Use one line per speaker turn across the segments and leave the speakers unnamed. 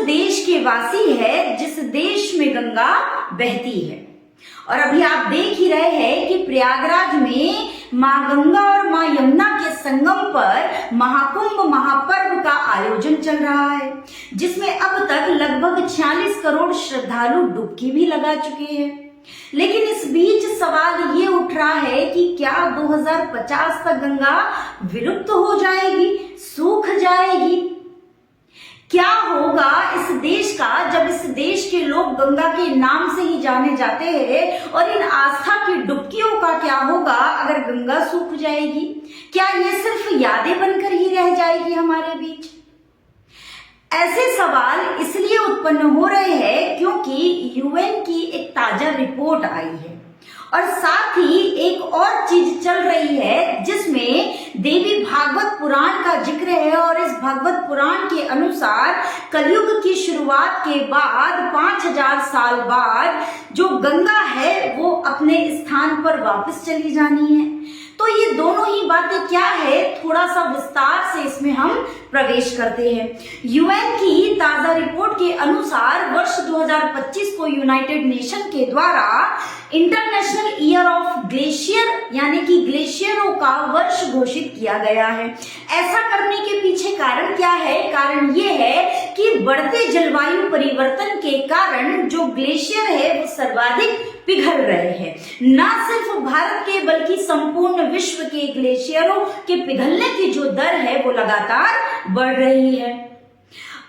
देश के वासी है जिस देश में गंगा बहती है। और अभी आप देख ही रहे हैं कि प्रयागराज में मां गंगा और मां यमुना के संगम पर महाकुंभ महापर्व का आयोजन चल रहा है, जिसमें अब तक लगभग 46 करोड़ श्रद्धालु डुबकी भी लगा चुके हैं। लेकिन इस बीच सवाल ये उठ रहा है कि क्या 2050 तक गंगा विलुप्त हो जाएगी, सूख जाएगी? क्या होगा इस देश का जब इस देश के लोग गंगा के नाम से ही जाने जाते हैं? और इन आस्था की डुबकियों का क्या होगा अगर गंगा सूख जाएगी? क्या ये सिर्फ यादें बनकर ही रह जाएगी हमारे बीच? ऐसे सवाल इसलिए उत्पन्न हो रहे हैं क्योंकि यूएन की एक ताजा रिपोर्ट आई है और साथ ही एक और चीज चल रही है जिसमें देवी भागवत पुराण का जिक्र है। और इस भागवत पुराण के अनुसार कलयुग की शुरुआत के बाद 5000 साल बाद जो गंगा है वो अपने स्थान पर वापस चली जानी है। तो ये दोनों ही बातें क्या है, थोड़ा सा विस्तार से इसमें हम प्रवेश करते हैं। यूएन की ताजा रिपोर्ट के अनुसार वर्ष 2025 को यूनाइटेड नेशन के द्वारा इंटरनेशनल ईयर ऑफ ग्लेशियर यानी कि ग्लेशियरों का वर्ष घोषित किया गया है। ऐसा करने के पीछे कारण क्या है? कारण ये है कि बढ़ते जलवायु परिवर्तन के कारण जो ग्लेशियर है वो सर्वाधिक पिघल रहे हैं। न सिर्फ भारत के बल्कि संपूर्ण विश्व के ग्लेशियरों के पिघलने की जो दर है वो लगातार बढ़ रही है।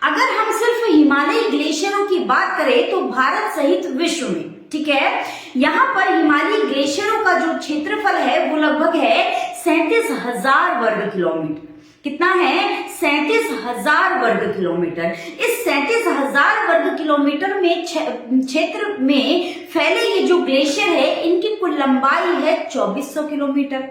अगर हम सिर्फ हिमालयी ग्लेशियरों की बात करें तो भारत सहित विश्व में, ठीक है, यहाँ पर हिमालयी ग्लेशियरों का जो क्षेत्रफल है वो लगभग है 37,000 वर्ग किलोमीटर। कितना है? 37,000 वर्ग किलोमीटर। इस 37,000 वर्ग किलोमीटर में क्षेत्र में फैले ये जो ग्लेशियर है इनकी कुल लंबाई है 2400 किलोमीटर।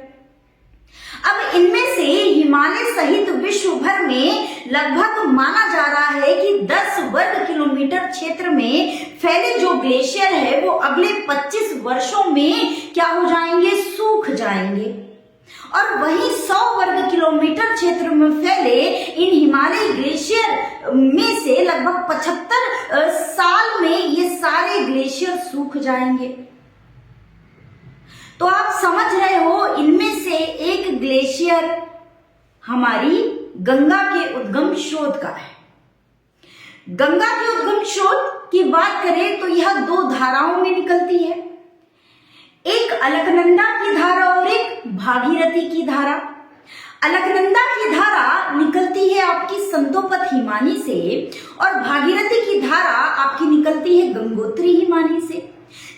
अब इनमें से हिमालय सहित विश्व भर में लगभग माना जा रहा है कि 10 वर्ग किलोमीटर क्षेत्र में फैले जो ग्लेशियर है वो अगले 25 वर्षों में क्या हो जाएंगे? सूख जाएंगे। और वहीं 100 वर्ग किलोमीटर क्षेत्र में फैले इन हिमालयी ग्लेशियर में से लगभग 75 साल में ये सारे ग्लेशियर सूख जाएंगे। तो आप समझ रहे हो, इनमें से एक ग्लेशियर हमारी गंगा के उद्गम स्रोत का है। गंगा के उद्गम स्रोत की बात करें तो यह 2 धाराओं में निकलती है, एक अलकनंदा की धारा और एक भागीरथी की धारा। अलकनंदा की धारा निकलती है आपकी संतोपत हिमानी से और भागीरथी की धारा आपकी निकलती है गंगोत्री हिमानी से।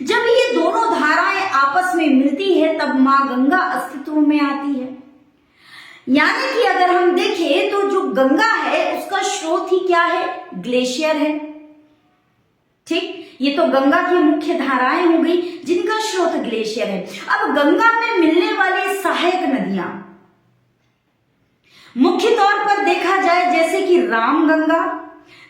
जब ये दोनों धाराएं आपस में मिलती है तब मां गंगा अस्तित्व में आती है। यानी कि अगर हम देखें तो जो गंगा है उसका स्रोत ही क्या है? ग्लेशियर है। ठीक, ये तो गंगा की मुख्य धाराएं हो गई जिनका स्रोत ग्लेशियर है। अब गंगा में मिलने वाली सहायक नदियां मुख्य तौर पर देखा जाए जैसे कि रामगंगा,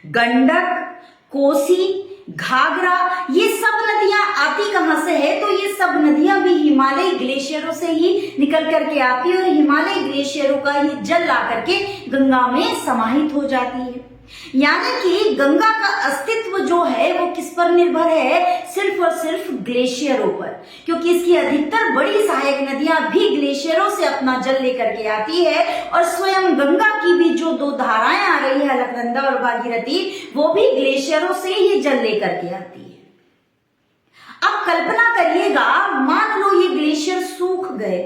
गंडक, कोसी, घाघरा, ये सब नदियां आती कहां से है? तो ये सब नदियां भी हिमालयी ग्लेशियरों से ही निकल करके आती है और हिमालयी ग्लेशियरों का ही जल ला करके गंगा में समाहित हो जाती है। यानी कि गंगा का अस्तित्व जो है वो किस पर निर्भर है? सिर्फ और सिर्फ ग्लेशियरों पर, क्योंकि इसकी अधिकतर बड़ी सहायक नदियां भी ग्लेशियरों से अपना जल लेकर के आती है। और स्वयं गंगा की भी जो 2 धाराएं आ रही है अलकनंदा और भागीरथी, वो भी ग्लेशियरों से ही जल लेकर के आती है। अब कल्पना करिएगा, मान लो ये ग्लेशियर सूख गए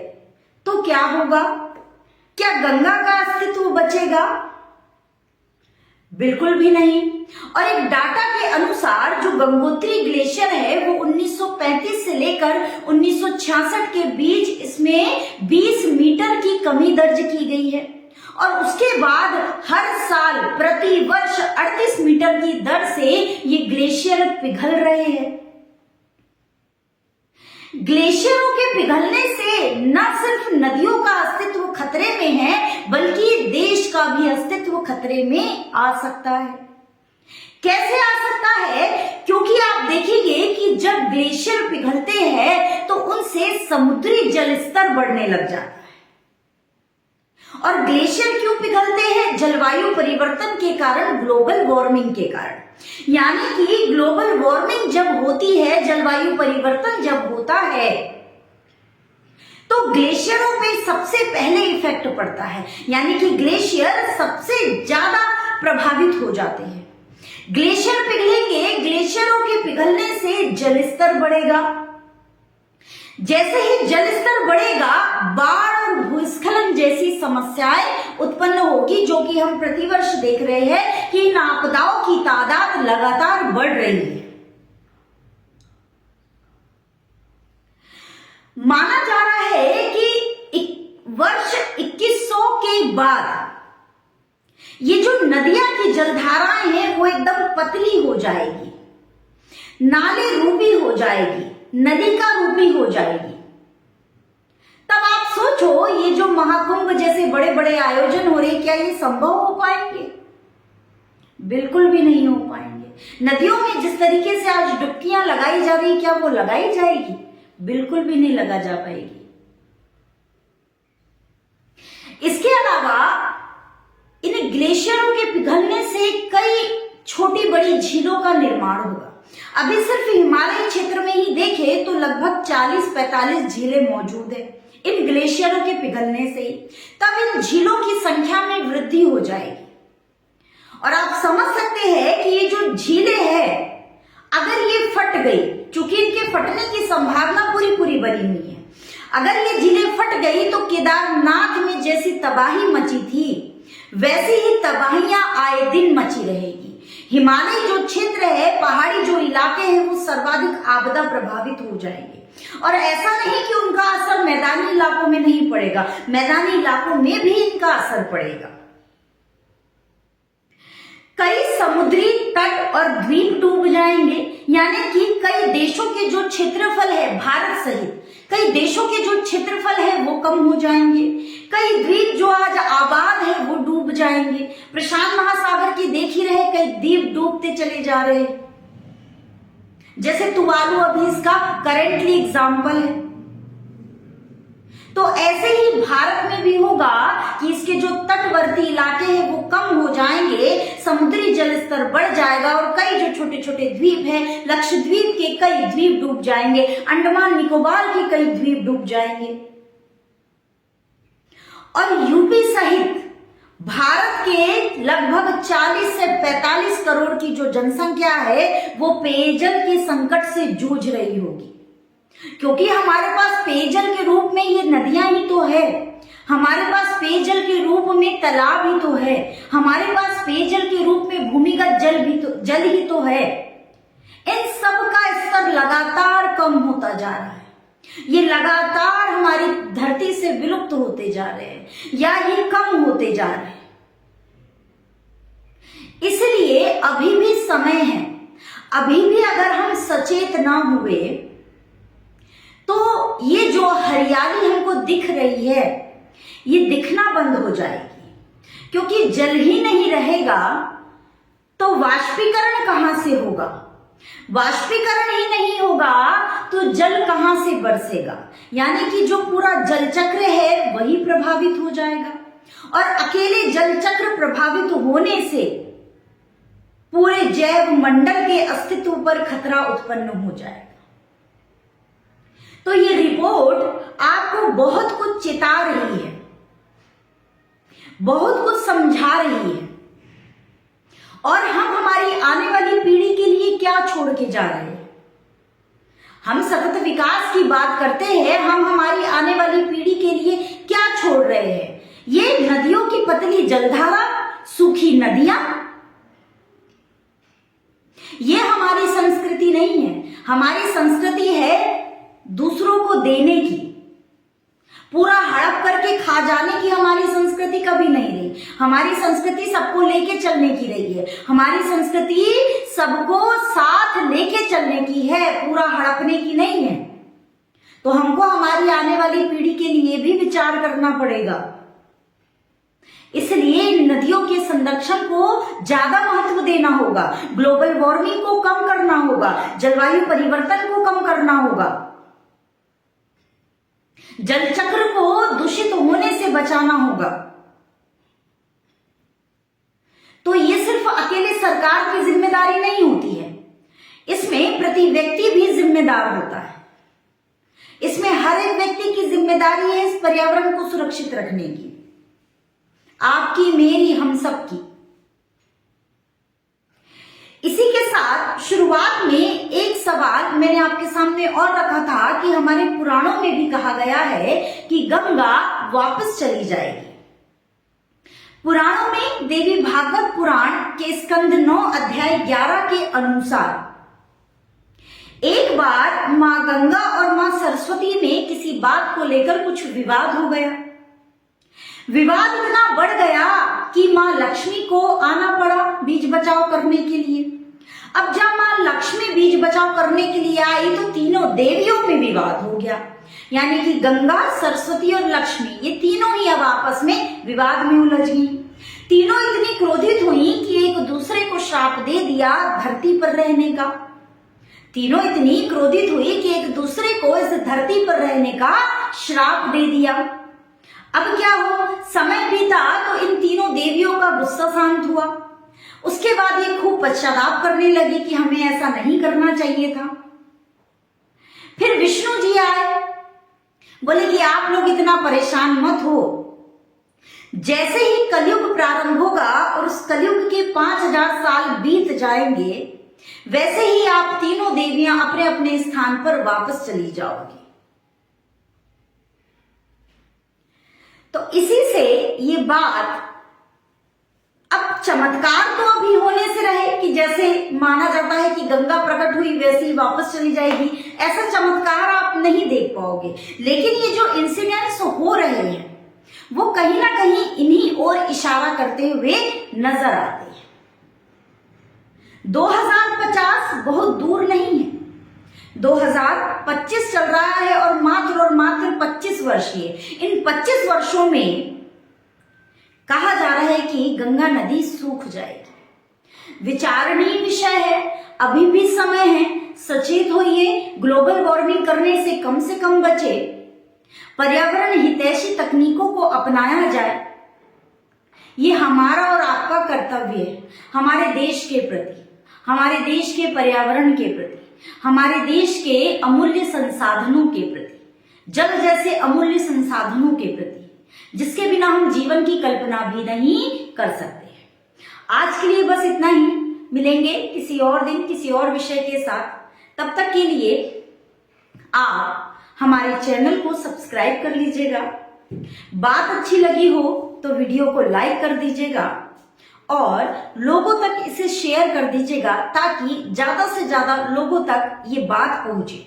तो क्या होगा? क्या गंगा का अस्तित्व बचेगा? बिल्कुल भी नहीं। और एक डाटा के अनुसार जो गंगोत्री ग्लेशियर है वो 1935 से लेकर 1966 के बीच इसमें 20 मीटर की कमी दर्ज की गई है और उसके बाद हर साल प्रति वर्ष 38 मीटर की दर से ये ग्लेशियर पिघल रहे हैं। ग्लेशियरों के पिघलने से न सिर्फ नदियों का अस्तित्व खतरे में है बल्कि देश का भी अस्तित्व खतरे में आ सकता है। कैसे आ सकता है? क्योंकि आप देखेंगे कि जब ग्लेशियर पिघलते हैं तो उनसे समुद्री जल स्तर बढ़ने लग जाता है और ग्लेशियर क्यों पिघलते हैं? जलवायु परिवर्तन के कारण, ग्लोबल वार्मिंग के कारण। यानी कि ग्लोबल वार्मिंग जब होती है, जलवायु परिवर्तन जब होता है, तो ग्लेशियरों पे सबसे पहले इफेक्ट पड़ता है। यानी कि ग्लेशियर सबसे ज्यादा प्रभावित हो जाते हैं। ग्लेशियर पिघलेंगे, ग्लेशियरों के पिघलने से जलस्तर बढ़ेगा। जैसे ही जलस्तर बढ़ेगा, बाढ़ और भूस्खलन जैसी समस्याएं उत्पन्न होगी, जो कि हम प्रतिवर्ष देख रहे हैं कि इन आपदाओं की तादाद लगातार बढ़ रही है। माना जा रहा है कि वर्ष 2100 के बाद ये जो नदियां की जलधाराएं हैं वो एकदम पतली हो जाएगी, नाले रूपी हो जाएगी, नदी का रूपी हो जाएगी। तब आप सोचो, ये जो महाकुंभ जैसे बड़े बड़े आयोजन हो रहे, क्या ये संभव हो पाएंगे? बिल्कुल भी नहीं हो पाएंगे। नदियों में जिस तरीके से आज डुबकियां लगाई जा रही, क्या वो लगाई जाएगी? बिल्कुल भी नहीं लगा जा पाएगी। इसके अलावा इन ग्लेशियरों के पिघलने से कई छोटी बड़ी झीलों का निर्माण होगा। अभी सिर्फ हिमालय क्षेत्र में ही देखें तो लगभग 40-45 झीलें मौजूद है इन ग्लेशियरों के पिघलने से ही। तब इन झीलों की संख्या में वृद्धि हो जाएगी। और आप समझ सकते हैं कि ये जो झीलें हैं, अगर ये फट गई, चूंकि इनके फटने की संभावना पूरी पूरी बनी हुई है, अगर ये झीलें फट गई तो केदारनाथ में जैसी तबाही मची थी, वैसी ही तबाहियां आए दिन मची रहेगी। हिमालय जो क्षेत्र है, पहाड़ी जो इलाके हैं, वो सर्वाधिक आपदा प्रभावित हो जाएंगे। और ऐसा नहीं कि उनका असर मैदानी इलाकों में नहीं पड़ेगा, मैदानी इलाकों में भी इनका असर पड़ेगा। कई समुद्री तट और द्वीप डूब जाएंगे। यानी कि कई देशों के जो क्षेत्रफल है, भारत सहित कई देशों के जो क्षेत्रफल है वो कम हो जाएंगे। कई द्वीप जो आज आबाद है वो डूब जाएंगे। प्रशांत महासागर की देख ही रहे, कई द्वीप डूबते चले जा रहे हैं। जैसे तुवालू अभी इसका करेंटली एग्जाम्पल है। तो ऐसे ही भारत में भी होगा कि इसके जो तटवर्ती इलाके हैं वो कम हो जाएंगे, समुद्री जल स्तर बढ़ जाएगा और कई जो छोटे छोटे द्वीप हैं, लक्षद्वीप के कई द्वीप डूब जाएंगे, अंडमान निकोबार के कई द्वीप डूब जाएंगे। और यूपी सहित भारत के लगभग 40 से 45 करोड़ की जो जनसंख्या है वो पेयजल के संकट से जूझ रही होगी। क्योंकि हमारे पास पेयजल के रूप में ये नदियां ही तो है, हमारे पास पेयजल के रूप में तालाब ही तो है, हमारे पास पेयजल के रूप में भूमिगत जल ही तो है। इन सब का स्तर लगातार कम होता जा रहा है। ये लगातार हमारी धरती से विलुप्त होते जा रहे हैं या ये कम होते जा रहे हैं। इसलिए अभी भी समय है, अभी भी अगर हम सचेत ना हुए तो ये जो हरियाली हमको दिख रही है ये दिखना बंद हो जाएगी। क्योंकि जल ही नहीं रहेगा तो वाष्पीकरण कहां से होगा, वाष्पीकरण ही नहीं होगा तो जल कहां से बरसेगा। यानी कि जो पूरा जल चक्र है वही प्रभावित हो जाएगा। और अकेले जल चक्र प्रभावित होने से पूरे जैव मंडल के अस्तित्व पर खतरा उत्पन्न हो जाएगा। तो ये रिपोर्ट आपको बहुत कुछ चेता रही है, बहुत कुछ समझा रही है। और हम हमारी आने वाली पीढ़ी के लिए क्या छोड़ के जा रहे हैं? हम सतत विकास की बात करते हैं, हम हमारी आने वाली पीढ़ी के लिए क्या छोड़ रहे हैं? ये नदियों की पतली जलधारा, सूखी नदियां, ये हमारी संस्कृति नहीं है। हमारी संस्कृति है दूसरों को देने की, पूरा हड़प करके खा जाने की हमारी संस्कृति कभी नहीं रही। हमारी संस्कृति सबको लेके चलने की रही है, हमारी संस्कृति सबको साथ लेके चलने की है, पूरा हड़पने की नहीं है। तो हमको हमारी आने वाली पीढ़ी के लिए भी विचार करना पड़ेगा। इसलिए नदियों के संरक्षण को ज्यादा महत्व देना होगा, ग्लोबल वार्मिंग को कम करना होगा, जलवायु परिवर्तन को कम करना होगा, जल चक्र को दूषित होने से बचाना होगा। तो ये सिर्फ अकेले सरकार की जिम्मेदारी नहीं होती है, इसमें प्रति व्यक्ति भी जिम्मेदार होता है। इसमें हर एक व्यक्ति की जिम्मेदारी है इस पर्यावरण को सुरक्षित रखने की, आपकी, मेरी, हम सबकी। इसी के साथ शुरुआत में एक सवाल मैंने आपके सामने और रखा था कि हमारे पुराणों में भी कहा गया है कि गंगा वापस चली जाएगी। पुराणों में देवी भागवत पुराण के स्कंद 9 अध्याय 11 के अनुसार एक बार मां गंगा और मां सरस्वती में किसी बात को लेकर कुछ विवाद हो गया। विवाद इतना बढ़ गया कि मां लक्ष्मी को आना पड़ा बीज बचाव करने के लिए। अब जब मां लक्ष्मी बीज बचाव करने के लिए आई तो तीनों देवियों में विवाद हो गया, यानी कि गंगा, सरस्वती और लक्ष्मी, ये तीनों ही अब आपस में विवाद में उलझ गई। तीनों इतनी क्रोधित हुई कि एक दूसरे को श्राप दे दिया धरती पर रहने का। तीनों इतनी क्रोधित हुई कि एक दूसरे को इस धरती पर रहने का श्राप दे दिया। अब क्या हो, समय बीता तो इन तीनों देवियों का गुस्सा शांत हुआ। उसके बाद ये खूब पश्चाताप करने लगी कि हमें ऐसा नहीं करना चाहिए था। फिर विष्णु जी आए, बोले कि आप लोग इतना परेशान मत हो, जैसे ही कलयुग प्रारंभ होगा और उस कलयुग के 5000 साल बीत जाएंगे, वैसे ही आप तीनों देवियां अपने अपने स्थान पर वापस चली जाओगी। तो इसी से ये बात, अब चमत्कार तो अभी होने से रहे कि जैसे माना जाता है कि गंगा प्रकट हुई वैसे ही वापस चली जाएगी, ऐसा चमत्कार आप नहीं देख पाओगे। लेकिन ये जो इंसिडेंट्स हो रहे हैं वो कहीं ना कहीं इन्हीं ओर इशारा करते हुए नजर आते हैं। 2050 बहुत दूर नहीं है, 2025 चल रहा है और मात्र 25 वर्ष ही है। इन 25 वर्षों में कहा जा रहा है कि गंगा नदी सूख जाएगी। विचारणीय विषय है, अभी भी समय है, सचेत होइए, ग्लोबल वार्मिंग करने से कम बचे, पर्यावरण हितैषी तकनीकों को अपनाया जाए। ये हमारा और आपका कर्तव्य है, हमारे देश के प्रति, हमारे देश के पर्यावरण के प्रति, हमारे देश के अमूल्य संसाधनों के प्रति, जल जैसे अमूल्य संसाधनों के प्रति, जिसके बिना हम जीवन की कल्पना भी नहीं कर सकते। आज के लिए बस इतना ही, मिलेंगे किसी और दिन किसी और विषय के साथ। तब तक के लिए आप हमारे चैनल को सब्सक्राइब कर लीजिएगा। बात अच्छी लगी हो तो वीडियो को लाइक कर दीजिएगा और लोगों तक इसे शेयर कर दीजिएगा ताकि ज्यादा से ज्यादा लोगों तक ये बात पहुंचे।